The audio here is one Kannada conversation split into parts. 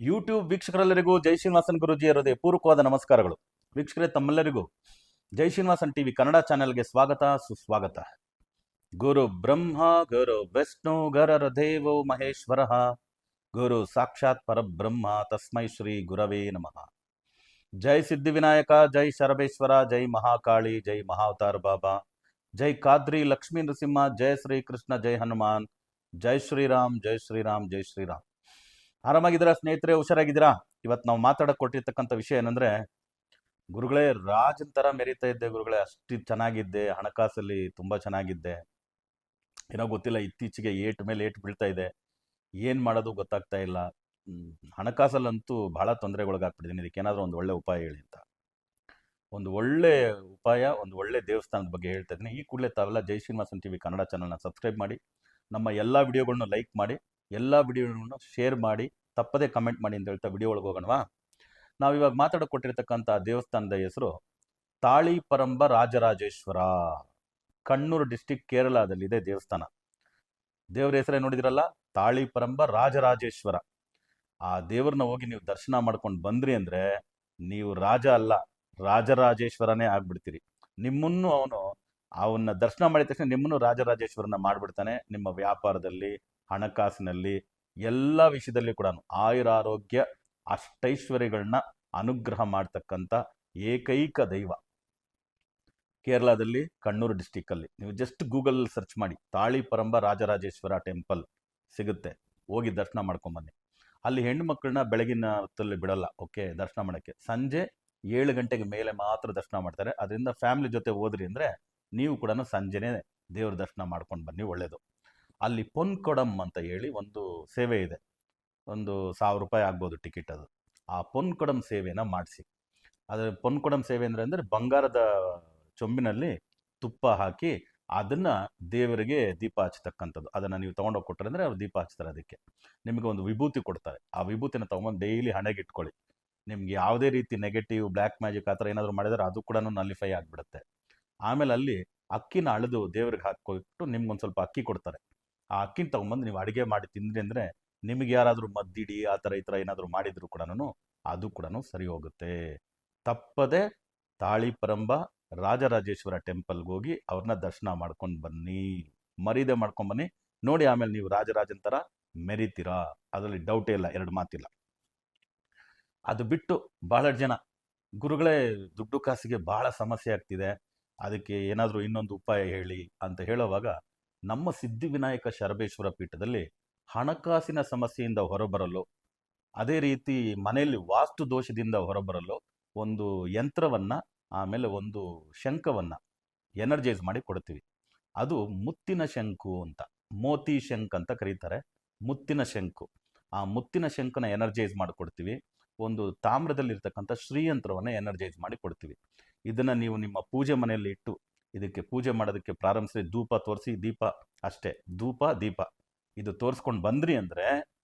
ಯೂಟ್ಯೂಬ್ ವೀಕ್ಷಕರೆಲ್ಲರಿಗೂ ಜೈ ಶ್ರೀನಿವಾಸನ್ ಗುರುಜಿಯ ಪೂರ್ವಕವಾದ ನಮಸ್ಕಾರಗಳು. ವೀಕ್ಷಕರೇ, ತಮ್ಮೆಲ್ಲರಿಗೂ ಜೈ ಶ್ರೀನಿವಾಸನ್ ಟಿವಿ ಕನ್ನಡ ಚಾನೆಲ್ಗೆ ಸ್ವಾಗತ ಸುಸ್ವಾಗತ. ಗುರು ಬ್ರಹ್ಮ ಗುರು ವಿಷ್ಣು ಗುರುರ್ ದೇವೋ ಮಹೇಶ್ವರ, ಗುರು ಸಾಕ್ಷಾತ್ ಪರಬ್ರಹ್ಮ ತಸ್ಮೈ ಶ್ರೀ ಗುರವೇ ನಮಃ. ಜೈ ಸಿದ್ಧಿವಿನಾಯಕ, ಜೈ ಶರಬೇಶ್ವರ, ಜೈ ಮಹಾಕಾಳಿ, ಜೈ ಮಹಾವತಾರ ಬಾಬಾ, ಜೈ ಕಾದ್ರಿ ಲಕ್ಷ್ಮೀ ನೃಸಿಂಹ, ಜೈ ಶ್ರೀ ಕೃಷ್ಣ, ಜೈ ಹನುಮಾನ್, ಜೈ ಶ್ರೀರಾಮ್, ಜೈ ಶ್ರೀರಾಮ್, ಜೈ ಶ್ರೀರಾಮ್. ಆರಾಮಾಗಿದ್ದೀರಾ ಸ್ನೇಹಿತರೆ? ಹುಷಾರಾಗಿದ್ದೀರಾ? ಇವತ್ತು ನಾವು ಮಾತಾಡಕ್ಕೆ ಕೊಟ್ಟಿರ್ತಕ್ಕಂಥ ವಿಷಯ ಏನಂದ್ರೆ, ಗುರುಗಳೇ ರಾಜನ್ ತರ ಮೆರೀತಾ ಇದ್ದೆ ಗುರುಗಳೇ, ಅಷ್ಟು ಚೆನ್ನಾಗಿದ್ದೆ, ಹಣಕಾಸಲ್ಲಿ ತುಂಬಾ ಚೆನ್ನಾಗಿದ್ದೆ, ಏನೋ ಗೊತ್ತಿಲ್ಲ ಇತ್ತೀಚೆಗೆ ಏಟ್ ಮೇಲೆ ಏಟ್ ಬೀಳ್ತಾ ಇದೆ, ಏನ್ ಮಾಡೋದು ಗೊತ್ತಾಗ್ತಾ ಇಲ್ಲ. ಹಣಕಾಸಲ್ಲಂತೂ ಬಹಳ ತೊಂದರೆಗೊಳಗಾಗ್ಬಿಟ್ಟಿದ್ದೀನಿ. ಇದಕ್ಕೆ ಏನಾದರೂ ಒಂದು ಒಳ್ಳೆ ಉಪಾಯ ಹೇಳಿ ಅಂತ. ಒಂದು ಒಳ್ಳೆ ಉಪಾಯ, ಒಂದು ಒಳ್ಳೆ ದೇವಸ್ಥಾನದ ಬಗ್ಗೆ ಹೇಳ್ತಾ ಇದ್ದೀನಿ. ಈ ಕೂಡಲೇ ತಾವೆಲ್ಲ ಜೈ ಶ್ರೀನಿವಾಸನ್ ಟಿವಿ ಕನ್ನಡ ಚಾನಲ್ನ ಸಬ್ಸ್ಕ್ರೈಬ್ ಮಾಡಿ, ನಮ್ಮ ಎಲ್ಲ ವಿಡಿಯೋಗಳನ್ನ ಲೈಕ್ ಮಾಡಿ, ಎಲ್ಲ ವಿಡಿಯೋಗಳನ್ನ ಶೇರ್ ಮಾಡಿ, ತಪ್ಪದೇ ಕಮೆಂಟ್ ಮಾಡಿ ಅಂತ ಹೇಳ್ತಾ ವಿಡಿಯೋ ಒಳಗೆ ಹೋಗೋಣವಾ? ನಾವು ಇವಾಗ ಮಾತಾಡಕ್ಕೆ ಕೊಟ್ಟಿರ್ತಕ್ಕಂಥ ದೇವಸ್ಥಾನದ ಹೆಸರು ತಾಳಿ ಪರಂಬ ರಾಜರಾಜೇಶ್ವರ, ಕಣ್ಣೂರು ಡಿಸ್ಟಿಕ್, ಕೇರಳದಲ್ಲಿದೆ ದೇವಸ್ಥಾನ. ದೇವರ ಹೆಸರೇ ನೋಡಿದಿರಲ್ಲ, ತಾಳಿ ಪರಂಬ ರಾಜರಾಜೇಶ್ವರ. ಆ ದೇವ್ರನ್ನ ಹೋಗಿ ನೀವು ದರ್ಶನ ಮಾಡ್ಕೊಂಡು ಬಂದ್ರಿ ಅಂದ್ರೆ ನೀವು ರಾಜ ಅಲ್ಲ, ರಾಜರಾಜೇಶ್ವರನೇ ಆಗ್ಬಿಡ್ತೀರಿ. ನಿಮ್ಮನ್ನು ಅವನ್ನ ದರ್ಶನ ಮಾಡಿದ ತಕ್ಷಣ ನಿಮ್ಮನ್ನು ರಾಜರಾಜೇಶ್ವರನ ಮಾಡ್ಬಿಡ್ತಾನೆ. ನಿಮ್ಮ ವ್ಯಾಪಾರದಲ್ಲಿ, ಹಣಕಾಸಿನಲ್ಲಿ, ಎಲ್ಲ ವಿಷಯದಲ್ಲಿ ಕೂಡ ಆಯುರಾರೋಗ್ಯ ಅಷ್ಟೈಶ್ವರ್ಯಗಳನ್ನ ಅನುಗ್ರಹ ಮಾಡ್ತಕ್ಕಂಥ ಏಕೈಕ ದೈವ. ಕೇರಳದಲ್ಲಿ ಕಣ್ಣೂರು ಡಿಸ್ಟಿಕ್ ಅಲ್ಲಿ ನೀವು ಜಸ್ಟ್ ಗೂಗಲ್ ಸರ್ಚ್ ಮಾಡಿ, ತಾಳಿ ಪರಂಬ ರಾಜರಾಜೇಶ್ವರ ಟೆಂಪಲ್ ಸಿಗುತ್ತೆ. ಹೋಗಿ ದರ್ಶನ ಮಾಡ್ಕೊಂಬನ್ನಿ. ಅಲ್ಲಿ ಹೆಣ್ಣು ಮಕ್ಕಳನ್ನ ಬೆಳಗಿನ ಹೊತ್ತಲ್ಲಿ ಬಿಡಲ್ಲ, ಓಕೆ, ದರ್ಶನ ಮಾಡೋಕ್ಕೆ. ಸಂಜೆ 7 ಗಂಟೆಗೆ ಮೇಲೆ ಮಾತ್ರ ದರ್ಶನ ಮಾಡ್ತಾರೆ. ಅದರಿಂದ ಫ್ಯಾಮಿಲಿ ಜೊತೆ ಹೋದ್ರಿ ಅಂದರೆ ನೀವು ಕೂಡ ಸಂಜೆನೇ ದೇವ್ರ ದರ್ಶನ ಮಾಡ್ಕೊಂಡು ಬನ್ನಿ, ಒಳ್ಳೆಯದು. ಅಲ್ಲಿ ಪೊನ್ಕೊಡಮ್ ಅಂತ ಹೇಳಿ ಒಂದು ಸೇವೆ ಇದೆ. ಒಂದು 1000 ರೂಪಾಯಿ ಆಗ್ಬೋದು ಟಿಕೆಟ್. ಅದು ಆ ಪೊನ್ಕೊಡಮ್ ಸೇವೆನ ಮಾಡಿಸಿ. ಅದು ಪೊನ್ಕೊಡಮ್ ಸೇವೆ ಅಂದರೆ ಬಂಗಾರದ ಚೊಂಬಿನಲ್ಲಿ ತುಪ್ಪ ಹಾಕಿ ಅದನ್ನ ದೇವರಿಗೆ ದೀಪ ಹಚ್ಚತಕ್ಕಂಥದ್ದು. ಅದನ್ನು ನೀವು ತೊಗೊಂಡೋಗಿ ಕೊಟ್ಟರೆ ಅಂದರೆ ಅವ್ರು ದೀಪ ಹಚ್ತಾರೆ. ಅದಕ್ಕೆ ನಿಮಗೆ ಒಂದು ವಿಭೂತಿ ಕೊಡ್ತಾರೆ. ಆ ವಿಭೂತಿನ ತೊಗೊಂಡು ಡೈಲಿ ಹಣೆಗೆ ಇಟ್ಕೊಳ್ಳಿ. ನಿಮ್ಗೆ ಯಾವುದೇ ರೀತಿ ನೆಗೆಟಿವ್, ಬ್ಲ್ಯಾಕ್ ಮ್ಯಾಜಿಕ್ ಆ ಥರ ಏನಾದರೂ ಮಾಡಿದರೆ ಅದು ಕೂಡ ನಲಿಫೈ ಆಗಿಬಿಡುತ್ತೆ. ಆಮೇಲೆ ಅಲ್ಲಿ ಅಕ್ಕಿನ ಅಳೆದು ದೇವ್ರಿಗೆ ಹಾಕ್ಕೊಟ್ಟು ನಿಮ್ಗೊಂದು ಸ್ವಲ್ಪ ಅಕ್ಕಿ ಕೊಡ್ತಾರೆ. ಆ ಅಕ್ಕಿನ ತೊಗೊಂಬಂದು ನೀವು ಅಡುಗೆ ಮಾಡಿ ತಿಂದ್ರಿ ಅಂದರೆ ನಿಮಗೆ ಯಾರಾದರೂ ಮದ್ದಿಡಿ ಆ ಥರ ಈ ಥರ ಏನಾದರೂ ಮಾಡಿದ್ರು ಕೂಡ ಅದು ಕೂಡ ಸರಿ ಹೋಗುತ್ತೆ. ತಪ್ಪದೆ ತಾಳಿ ಪರಂಬ ರಾಜರಾಜೇಶ್ವರ ಟೆಂಪಲ್ಗೆ ಹೋಗಿ ಅವ್ರನ್ನ ದರ್ಶನ ಮಾಡ್ಕೊಂಡು ಬನ್ನಿ, ಮರೀದೆ ಮಾಡ್ಕೊಂಡು ಬನ್ನಿ. ನೋಡಿ, ಆಮೇಲೆ ನೀವು ರಾಜರಾಜನ್ ಥರ ಮೆರಿತೀರಾ, ಅದರಲ್ಲಿ ಡೌಟೇ ಇಲ್ಲ, 2 ಮಾತಿಲ್ಲ. ಅದು ಬಿಟ್ಟು ಬಹಳಷ್ಟು ಜನ ಗುರುಗಳೇ ದುಡ್ಡು ಕಾಸಿಗೆ ಬಹಳ ಸಮಸ್ಯೆ ಆಗ್ತಿದೆ, ಅದಕ್ಕೆ ಏನಾದರೂ ಇನ್ನೊಂದು ಉಪಾಯ ಹೇಳಿ ಅಂತ ಹೇಳುವಾಗ, ನಮ್ಮ ಸಿದ್ಧಿವಿನಾಯಕ ಶರಬೇಶ್ವರ ಪೀಠದಲ್ಲಿ ಹಣಕಾಸಿನ ಸಮಸ್ಯೆಯಿಂದ ಹೊರಬರಲು, ಅದೇ ರೀತಿ ಮನೆಯಲ್ಲಿ ವಾಸ್ತು ದೋಷದಿಂದ ಹೊರಬರಲು ಒಂದು ಯಂತ್ರವನ್ನು, ಆಮೇಲೆ ಒಂದು ಶಂಖವನ್ನು ಎನರ್ಜೈಸ್ ಮಾಡಿ ಕೊಡ್ತೀವಿ. ಅದು ಮುತ್ತಿನ ಶಂಕು ಅಂತ, ಮೋತಿ ಶಂಕ್ ಅಂತ ಕರೀತಾರೆ, ಮುತ್ತಿನ ಶಂಕು. ಆ ಮುತ್ತಿನ ಶಂಕನ ಎನರ್ಜೈಸ್ ಮಾಡಿಕೊಡ್ತೀವಿ. ಒಂದು ತಾಮ್ರದಲ್ಲಿರ್ತಕ್ಕಂಥ ಶ್ರೀಯಂತ್ರವನ್ನು ಎನರ್ಜೈಸ್ ಮಾಡಿ ಕೊಡ್ತೀವಿ. ಇದನ್ನು ನೀವು ನಿಮ್ಮ ಪೂಜೆ ಮನೆಯಲ್ಲಿ ಇಟ್ಟು ಇದಕ್ಕೆ ಪೂಜೆ ಮಾಡೋದಕ್ಕೆ ಪ್ರಾರಂಭಿಸಿ, ಧೂಪ ತೋರಿಸಿ, ದೀಪ ಅಷ್ಟೇ, ಧೂಪ ದೀಪ ಇದು ತೋರಿಸ್ಕೊಂಡು ಬಂದ್ರಿ ಅಂದರೆ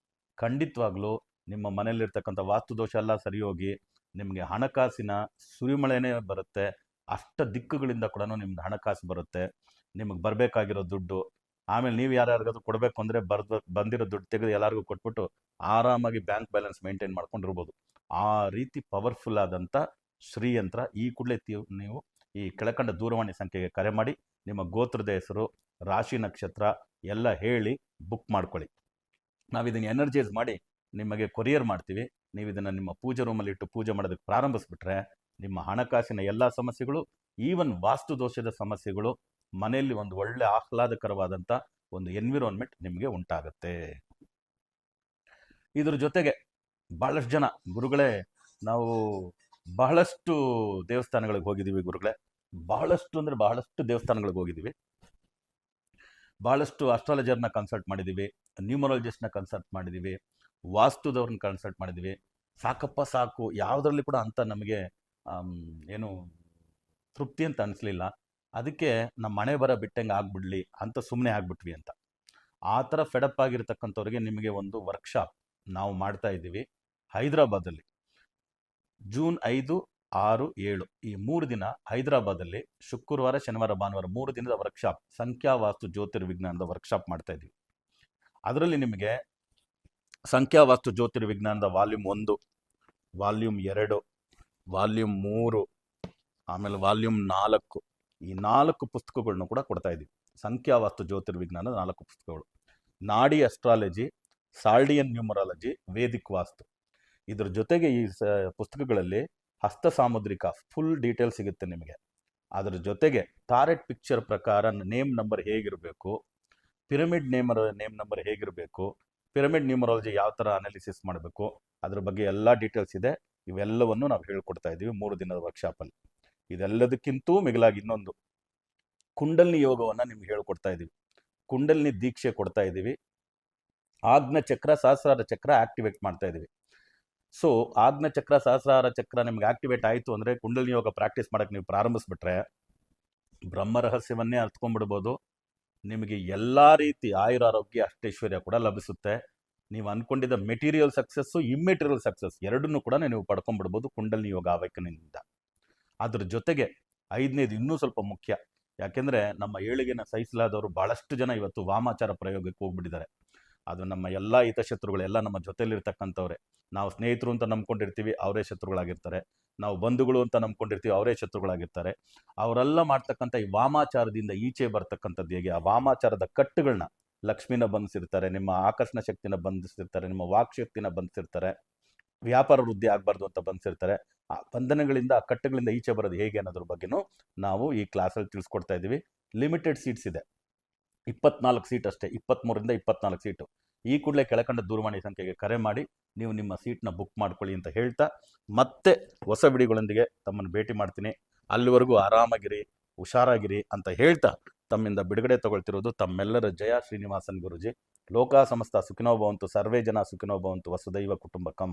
ಖಂಡಿತವಾಗ್ಲೂ ನಿಮ್ಮ ಮನೆಯಲ್ಲಿರ್ತಕ್ಕಂಥ ವಾಸ್ತು ದೋಷ ಎಲ್ಲ ಸರಿ ಹೋಗಿ ನಿಮಗೆ ಹಣಕಾಸಿನ ಸುರಿಮಳೆನೇ ಬರುತ್ತೆ. ಅಷ್ಟ ದಿಕ್ಕುಗಳಿಂದ ಕೂಡ ನಿಮ್ಗೆ ಹಣಕಾಸು ಬರುತ್ತೆ, ನಿಮಗೆ ಬರಬೇಕಾಗಿರೋ ದುಡ್ಡು. ಆಮೇಲೆ ನೀವು ಯಾರ್ಯಾರಿಗಾದ್ರೂ ಕೊಡಬೇಕು ಅಂದರೆ ಬಂದಿರೋ ದುಡ್ಡು ತೆಗೆದು ಎಲ್ಲರಿಗೂ ಕೊಟ್ಬಿಟ್ಟು ಆರಾಮಾಗಿ ಬ್ಯಾಂಕ್ ಬ್ಯಾಲೆನ್ಸ್ ಮೇಂಟೈನ್ ಮಾಡ್ಕೊಂಡಿರ್ಬೋದು. ಆ ರೀತಿ ಪವರ್ಫುಲ್ ಆದಂಥ ಶ್ರೀಯಂತ್ರ. ಈ ಕೂಡಲೇ ನೀವು ಈ ಕೆಳಕಂಡ ದೂರವಾಣಿ ಸಂಖ್ಯೆಗೆ ಕರೆ ಮಾಡಿ ನಿಮ್ಮ ಗೋತ್ರದ ಹೆಸರು, ರಾಶಿ, ನಕ್ಷತ್ರ ಎಲ್ಲ ಹೇಳಿ ಬುಕ್ ಮಾಡ್ಕೊಳ್ಳಿ. ನಾವು ಇದನ್ನು ಎನರ್ಜೈಸ್ ಮಾಡಿ ನಿಮಗೆ ಕೊರಿಯರ್ ಮಾಡ್ತೀವಿ. ನೀವು ಇದನ್ನು ನಿಮ್ಮ ಪೂಜೆ ರೂಮಲ್ಲಿ ಇಟ್ಟು ಪೂಜೆ ಮಾಡೋದಕ್ಕೆ ಪ್ರಾರಂಭಿಸ್ಬಿಟ್ರೆ ನಿಮ್ಮ ಹಣಕಾಸಿನ ಎಲ್ಲ ಸಮಸ್ಯೆಗಳು, ಈವನ್ ವಾಸ್ತು ದೋಷದ ಸಮಸ್ಯೆಗಳು, ಮನೆಯಲ್ಲಿ ಒಂದು ಒಳ್ಳೆ ಆಹ್ಲಾದಕರವಾದಂಥ ಒಂದು ಎನ್ವಿರಾನ್ಮೆಂಟ್ ನಿಮಗೆ ಉಂಟಾಗುತ್ತೆ. ಇದ್ರ ಜೊತೆಗೆ ಬಹಳಷ್ಟು ಜನ ಗುರುಗಳೇ, ನಾವು ಬಹಳಷ್ಟು ದೇವಸ್ಥಾನಗಳಿಗೆ ಹೋಗಿದ್ದೀವಿ ಗುರುಗಳೇ, ಬಹಳಷ್ಟು ಅಂದರೆ ಬಹಳಷ್ಟು ದೇವಸ್ಥಾನಗಳಿಗೆ ಹೋಗಿದ್ದೀವಿ. ಬಹಳಷ್ಟು ಅಸ್ಟ್ರಾಲಜರ್ನ ಕನ್ಸಲ್ಟ್ ಮಾಡಿದ್ದೀವಿ, ನ್ಯೂಮರಾಲಜಿಸ್ಟ್ನ ಕನ್ಸಲ್ಟ್ ಮಾಡಿದ್ದೀವಿ, ವಾಸ್ತುದವ್ರನ್ನ ಕನ್ಸಲ್ಟ್ ಮಾಡಿದ್ದೀವಿ. ಸಾಕಪ್ಪ ಸಾಕು, ಯಾವುದರಲ್ಲಿ ಕೂಡ ಅಂತ ನಮಗೆ ಏನು ತೃಪ್ತಿ ಅಂತ ಅನಿಸ್ಲಿಲ್ಲ. ಅದಕ್ಕೆ ನಮ್ಮ ಮನೆ ಬರ ಬಿಟ್ಟಂಗೆ ಆಗ್ಬಿಡ್ಲಿ ಅಂತ ಸುಮ್ಮನೆ ಆಗ್ಬಿಟ್ವಿ ಅಂತ. ಆ ಥರ ಫೆಡಪ್ ಆಗಿರ್ತಕ್ಕಂಥವ್ರಿಗೆ ನಿಮಗೆ ಒಂದು ವರ್ಕ್ಶಾಪ್ ನಾವು ಮಾಡ್ತಾ ಇದ್ದೀವಿ ಹೈದರಾಬಾದಲ್ಲಿ. ಜೂನ್ 5, 6, 7 ಈ 3 ದಿನ ಹೈದರಾಬಾದಲ್ಲಿ, ಶುಕ್ರವಾರ, ಶನಿವಾರ, ಭಾನುವಾರ 3 ದಿನದ ವರ್ಕ್ಶಾಪ್, ಸಂಖ್ಯಾವಾಸ್ತು ಜ್ಯೋತಿರ್ವಿಜ್ಞಾನದ ವರ್ಕ್ಶಾಪ್ ಮಾಡ್ತಾ ಇದ್ದೀವಿ. ಅದರಲ್ಲಿ ನಿಮಗೆ ಸಂಖ್ಯಾವಾಸ್ತು ಜ್ಯೋತಿರ್ವಿಜ್ಞಾನದ ವಾಲ್ಯೂಮ್ 1, ವಾಲ್ಯೂಮ್ 2, ವಾಲ್ಯೂಮ್ 3, ಆಮೇಲೆ ವಾಲ್ಯೂಮ್ 4, ಈ 4 ಪುಸ್ತಕಗಳನ್ನು ಕೂಡ ಕೊಡ್ತಾ ಇದ್ದೀವಿ. ಸಂಖ್ಯಾವಾಸ್ತು ಜ್ಯೋತಿರ್ವಿಜ್ಞಾನದ 4 ಪುಸ್ತಕಗಳು. ನಾಡಿ ಅಸ್ಟ್ರಾಲಜಿ, ಸಾಲ್ಡಿಯನ್ ನ್ಯೂಮರಾಲಜಿ, ವೇದಿಕ್ ವಾಸ್ತು. ಇದ್ರ ಜೊತೆಗೆ ಈ ಪುಸ್ತಕಗಳಲ್ಲಿ ಹಸ್ತ ಸಾಮುದ್ರಿಕ ಫುಲ್ ಡೀಟೇಲ್ ಸಿಗುತ್ತೆ ನಿಮಗೆ. ಅದರ ಜೊತೆಗೆ ಟಾರೆಟ್ ಪಿಕ್ಚರ್ ಪ್ರಕಾರ ನೇಮ್ ನಂಬರ್ ಹೇಗಿರಬೇಕು, ಪಿರಮಿಡ್ ನೇಮ್ ನಂಬರ್ ಹೇಗಿರಬೇಕು, ಪಿರಮಿಡ್ ನ್ಯೂಮರಾಲಜಿ ಯಾವ ಥರ ಅನಾಲಿಸಿಸ್ ಮಾಡಬೇಕು, ಅದ್ರ ಬಗ್ಗೆ ಎಲ್ಲ ಡೀಟೇಲ್ಸ್ ಇದೆ. ಇವೆಲ್ಲವನ್ನು ನಾವು ಹೇಳ್ಕೊಡ್ತಾ ಇದ್ದೀವಿ 3 ದಿನದ ವರ್ಕ್ಶಾಪಲ್ಲಿ. ಇದೆಲ್ಲದಕ್ಕಿಂತೂ ಮಿಗಿಲಾಗಿ ಇನ್ನೊಂದು ಕುಂಡಲ್ನಿ ಯೋಗವನ್ನು ನಿಮ್ಗೆ ಹೇಳ್ಕೊಡ್ತಾ ಇದ್ದೀವಿ. ಕುಂಡಲ್ನಿ ದೀಕ್ಷೆ ಕೊಡ್ತಾ ಇದ್ದೀವಿ. ಆಗ್ನ ಚಕ್ರ, ಸಹಸ್ರಾರ ಚಕ್ರ ಆಕ್ಟಿವೇಟ್ ಮಾಡ್ತಾ ಇದ್ದೀವಿ. ಸೊ ಆಗ್ನ ಚಕ್ರ, ಸಹಸ್ರಾರ ಚಕ್ರ ನಿಮ್ಗೆ ಆಕ್ಟಿವೇಟ್ ಆಯಿತು ಅಂದರೆ ಕುಂಡಲ್ನಿ ಯೋಗ ಪ್ರಾಕ್ಟೀಸ್ ಮಾಡೋಕ್ಕೆ ನೀವು ಪ್ರಾರಂಭಿಸ್ಬಿಟ್ರೆ ಬ್ರಹ್ಮ ರಹಸ್ಯವನ್ನೇ ಅರ್ಥಕೊಂಡ್ಬಿಡ್ಬೋದು. ನಿಮಗೆ ಎಲ್ಲ ರೀತಿ ಆಯುರಾರೋಗ್ಯ, ಅಷ್ಟೈಶ್ವರ್ಯ ಕೂಡ ಲಭಿಸುತ್ತೆ. ನೀವು ಅಂದ್ಕೊಂಡಿದ್ದ ಮೆಟೀರಿಯಲ್ ಸಕ್ಸಸ್ಸು, ಇಮ್ಮೆಟೀರಿಯಲ್ ಸಕ್ಸಸ್ ಎರಡನ್ನೂ ಕೂಡ ನೀವು ಪಡ್ಕೊಂಡ್ಬಿಡ್ಬೋದು ಕುಂಡಲ್ನಿ ಯೋಗ ಆವೈಕನಿಂದ. ಅದ್ರ ಜೊತೆಗೆ 5ನೇದು ಇನ್ನೂ ಸ್ವಲ್ಪ ಮುಖ್ಯ. ಯಾಕೆಂದರೆ ನಮ್ಮ ಏಳಿಗೆನ ಸಹಿಸಲಾದವರು ಭಾಳಷ್ಟು ಜನ ಇವತ್ತು ವಾಮಾಚಾರ ಪ್ರಯೋಗಕ್ಕೆ ಹೋಗ್ಬಿಟ್ಟಿದ್ದಾರೆ. ಅದು ನಮ್ಮ ಎಲ್ಲ ಹಿತಶತ್ರುಗಳೆಲ್ಲ ನಮ್ಮ ಜೊತೆಲಿರ್ತಕ್ಕಂಥವ್ರೆ. ನಾವು ಸ್ನೇಹಿತರು ಅಂತ ನಂಬ್ಕೊಂಡಿರ್ತೀವಿ, ಅವರೇ ಶತ್ರುಗಳಾಗಿರ್ತಾರೆ. ನಾವು ಬಂಧುಗಳು ಅಂತ ನಂಬ್ಕೊಂಡಿರ್ತೀವಿ, ಅವರೇ ಶತ್ರುಗಳಾಗಿರ್ತಾರೆ. ಅವರೆಲ್ಲ ಮಾಡ್ತಕ್ಕಂಥ ಈ ವಾಮಾಚಾರದಿಂದ ಈಚೆ ಬರ್ತಕ್ಕಂಥದ್ದು ಹೇಗೆ, ಆ ವಾಮಾಚಾರದ ಕಟ್ಟುಗಳನ್ನ, ಲಕ್ಷ್ಮಿನ ಬಂಧಿಸಿರ್ತಾರೆ, ನಿಮ್ಮ ಆಕರ್ಷಣ ಶಕ್ತಿನ ಬಂಧಿಸಿರ್ತಾರೆ, ನಿಮ್ಮ ವಾಕ್ ಶಕ್ತಿನ ಬಂಧಿಸಿರ್ತಾರೆ, ವ್ಯಾಪಾರ ವೃದ್ಧಿ ಆಗಬಾರ್ದು ಅಂತ ಬಂಧಿಸಿರ್ತಾರೆ. ಆ ಬಂಧನಗಳಿಂದ, ಆ ಕಟ್ಟುಗಳಿಂದ ಈಚೆ ಬರೋದು ಹೇಗೆ ಅನ್ನೋದ್ರ ಬಗ್ಗೆನೂ ನಾವು ಈ ಕ್ಲಾಸಲ್ಲಿ ತಿಳಿಸ್ಕೊಡ್ತಾ ಇದ್ದೀವಿ. ಲಿಮಿಟೆಡ್ ಸೀಟ್ಸ್ ಇದೆ, 24 ಸೀಟ್ ಅಷ್ಟೇ, 23ರಿಂದ 24 ಸೀಟು. ಈ ಕೂಡಲೇ ಕೆಳಕಂಡ ದೂರವಾಣಿ ಸಂಖ್ಯೆಗೆ ಕರೆ ಮಾಡಿ ನೀವು ನಿಮ್ಮ ಸೀಟ್ನ ಬುಕ್ ಮಾಡ್ಕೊಳ್ಳಿ ಅಂತ ಹೇಳ್ತಾ, ಮತ್ತೆ ಹೊಸ ವಿಡಿಯೋಗಳೊಂದಿಗೆ ತಮ್ಮನ್ನು ಭೇಟಿ ಮಾಡ್ತೀನಿ. ಅಲ್ಲಿವರೆಗೂ ಆರಾಮಾಗಿರಿ, ಹುಷಾರಾಗಿರಿ ಅಂತ ಹೇಳ್ತಾ ತಮ್ಮಿಂದ ಬಿಡುಗಡೆ ತಗೊಳ್ತಿರೋದು ತಮ್ಮೆಲ್ಲರ ಜಯ ಶ್ರೀನಿವಾಸನ್ ಗುರುಜಿ. ಲೋಕ ಸಮಸ್ತ ಸುಖಿನೋ ಭವಂತು, ಸರ್ವೇ ಜನ ಸುಖಿನೋ ಭವಂತು, ವಸುದೈವ ಕುಟುಂಬಕಂ.